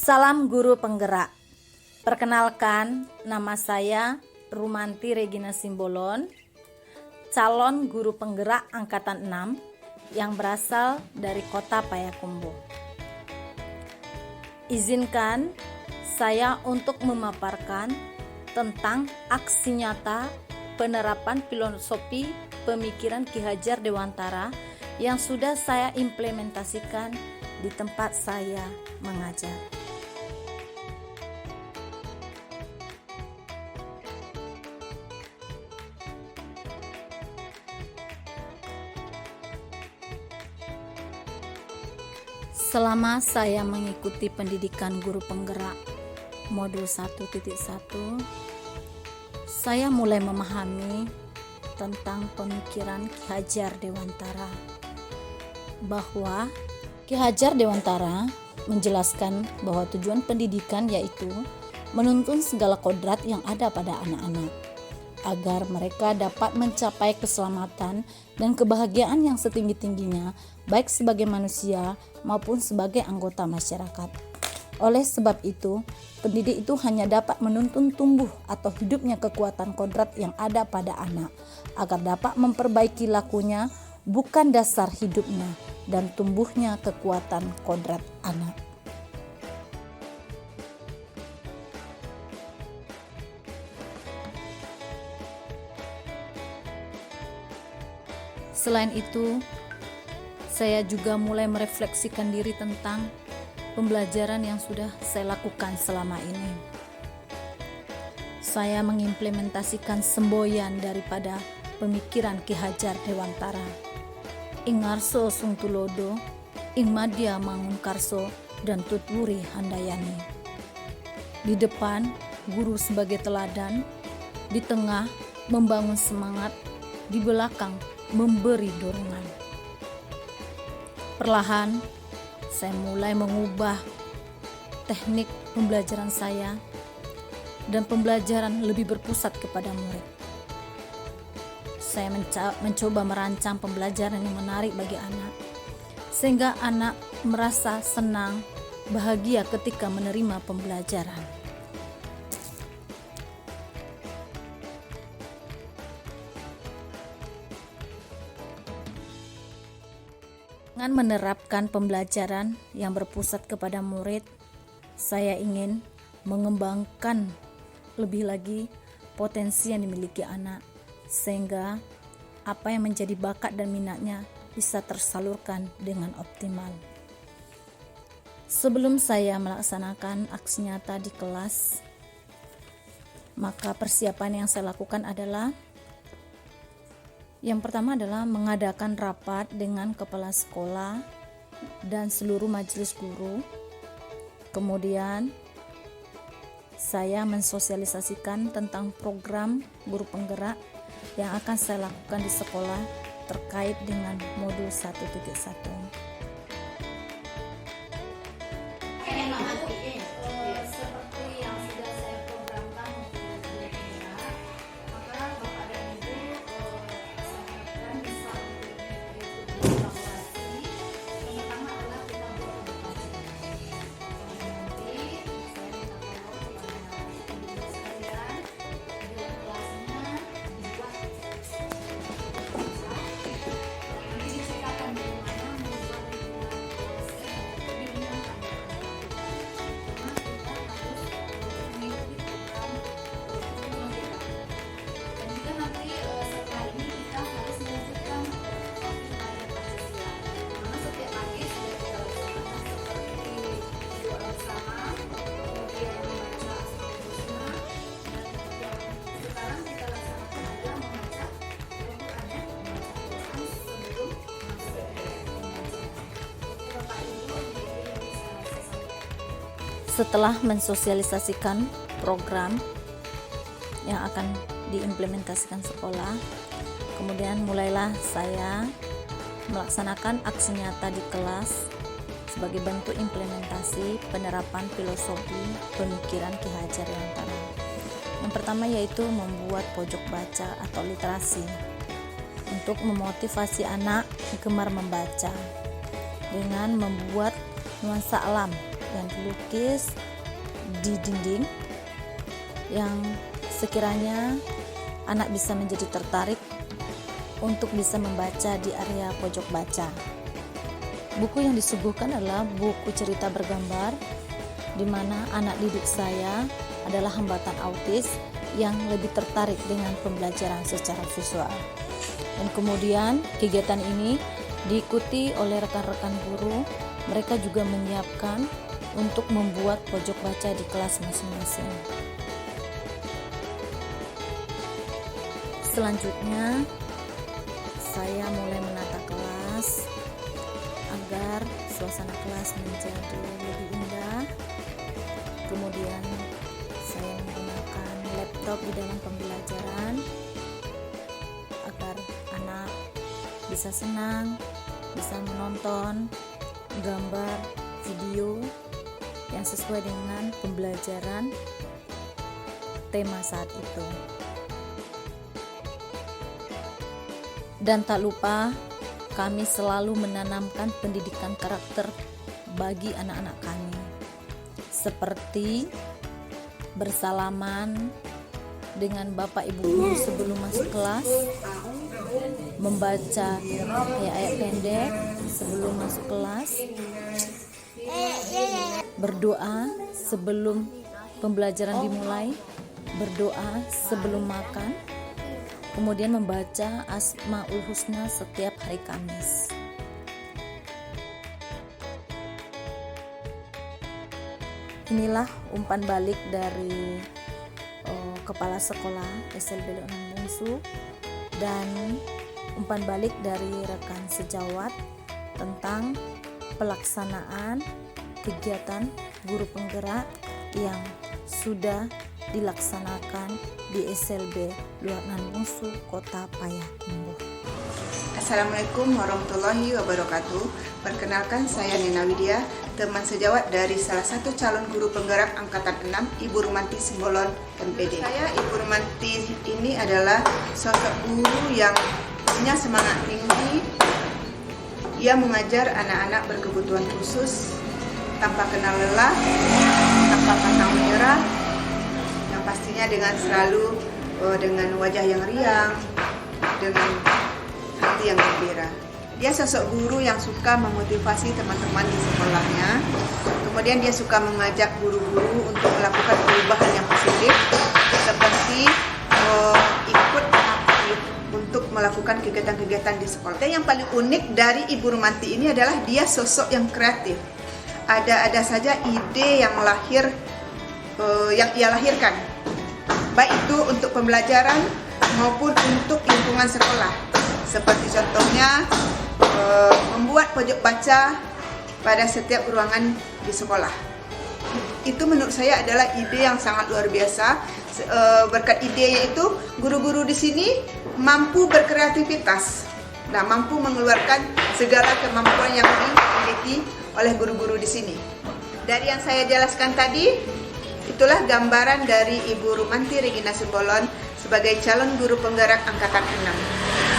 Salam guru penggerak. Perkenalkan, nama saya Rumanti Regina Simbolon, calon guru penggerak angkatan 6 yang berasal dari Kota Payakumbuh. Izinkan saya untuk memaparkan tentang aksi nyata penerapan filosofi pemikiran Ki Hajar Dewantara yang sudah saya implementasikan di tempat saya mengajar. Selama saya mengikuti pendidikan guru penggerak modul 1.1, saya mulai memahami tentang pemikiran Ki Hajar Dewantara, bahwa Ki Hajar Dewantara menjelaskan bahwa tujuan pendidikan yaitu menuntun segala kodrat yang ada pada anak-anak, agar mereka dapat mencapai keselamatan dan kebahagiaan yang setinggi-tingginya, baik sebagai manusia maupun sebagai anggota masyarakat. Oleh sebab itu, pendidik itu hanya dapat menuntun tumbuh atau hidupnya kekuatan kodrat yang ada pada anak, agar dapat memperbaiki lakunya, bukan dasar hidupnya dan tumbuhnya kekuatan kodrat anak. Selain itu, saya juga mulai merefleksikan diri tentang pembelajaran yang sudah saya lakukan selama ini. Saya mengimplementasikan semboyan daripada pemikiran Ki Hajar Dewantara. Ing ngarso sung tulodo, ing madya mangunkarso, dan tutwuri handayani. Di depan, guru sebagai teladan, di tengah membangun semangat, di belakang memberi dorongan. Perlahan saya mulai mengubah teknik pembelajaran saya dan pembelajaran lebih berpusat kepada murid. Saya mencoba merancang pembelajaran yang menarik bagi anak, sehingga anak merasa senang, bahagia ketika menerima pembelajaran. Dengan menerapkan pembelajaran yang berpusat kepada murid, saya ingin mengembangkan lebih lagi potensi yang dimiliki anak, sehingga apa yang menjadi bakat dan minatnya bisa tersalurkan dengan optimal. Sebelum saya melaksanakan aksi nyata di kelas, maka persiapan yang saya lakukan adalah yang pertama adalah mengadakan rapat dengan kepala sekolah dan seluruh majelis guru. Kemudian saya mensosialisasikan tentang program guru penggerak yang akan saya lakukan di sekolah terkait dengan modul 1.1. Setelah mensosialisasikan program yang akan diimplementasikan sekolah, kemudian mulailah saya melaksanakan aksi nyata di kelas sebagai bentuk implementasi penerapan filosofi pemikiran Ki Hajar Dewantara. Yang pertama yaitu membuat pojok baca atau literasi untuk memotivasi anak gemar membaca dengan membuat nuansa alam yang dilukis di dinding yang sekiranya anak bisa menjadi tertarik untuk bisa membaca di area pojok baca. Buku yang disuguhkan adalah buku cerita bergambar, di mana anak didik saya adalah hambatan autis yang lebih tertarik dengan pembelajaran secara visual. Dan kemudian kegiatan ini diikuti oleh rekan-rekan guru. Mereka juga menyiapkan untuk membuat pojok baca di kelas masing-masing. Selanjutnya, saya mulai menata kelas agar suasana kelas menjadi lebih indah. Kemudian saya menggunakan laptop di dalam pembelajaran agar anak bisa senang, bisa menonton gambar, video yang sesuai dengan pembelajaran tema saat itu. Dan tak lupa, kami selalu menanamkan pendidikan karakter bagi anak-anak kami, seperti bersalaman dengan bapak ibu guru sebelum masuk kelas, membaca ayat-ayat pendek sebelum masuk kelas, berdoa sebelum pembelajaran dimulai, berdoa sebelum makan, kemudian membaca Asmaul Husna setiap hari Kamis. Inilah umpan balik dari Kepala Sekolah SLB Leonan Bungsu dan umpan balik dari rekan sejawat tentang pelaksanaan kegiatan guru penggerak yang sudah dilaksanakan di SLB Leonan Bungsu, Kota Payakumbuh. Assalamualaikum warahmatullahi wabarakatuh. Perkenalkan, saya Nena Widya, teman sejawat dari salah satu calon guru penggerak angkatan 6, Ibu Rumanti Simbolon MPD. Saya, Ibu Rumanti, ini adalah sosok guru yang punya semangat tinggi. Ia mengajar anak-anak berkebutuhan khusus tanpa kenal lelah, tanpa pantang menyerah, yang pastinya dengan selalu dengan wajah yang riang, dengan hati yang gembira. Dia sosok guru yang suka memotivasi teman-teman di sekolahnya. Kemudian dia suka mengajak guru-guru untuk melakukan perubahan yang positif, seperti ikut aktif untuk melakukan kegiatan-kegiatan di sekolah. Dan yang paling unik dari Ibu Rumanti ini adalah dia sosok yang kreatif. Ada saja ide yang yang ia lahirkan, baik itu untuk pembelajaran maupun untuk lingkungan sekolah. Seperti contohnya membuat pojok baca pada setiap ruangan di sekolah. Itu menurut saya adalah ide yang sangat luar biasa. Berkat idenya itu, guru-guru di sini mampu berkreativitas dan mampu mengeluarkan segala kemampuan yang dimiliki oleh guru-guru di sini. Dari yang saya jelaskan tadi, itulah gambaran dari Ibu Rumanti Regina Simbolon sebagai calon guru penggerak angkatan 6.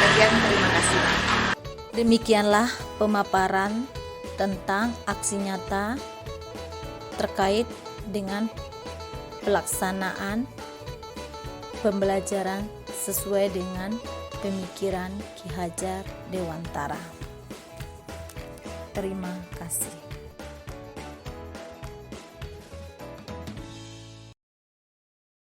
Sekian, terima kasih. Demikianlah pemaparan tentang aksi nyata terkait dengan pelaksanaan pembelajaran sesuai dengan pemikiran Ki Hajar Dewantara. Terima kasih.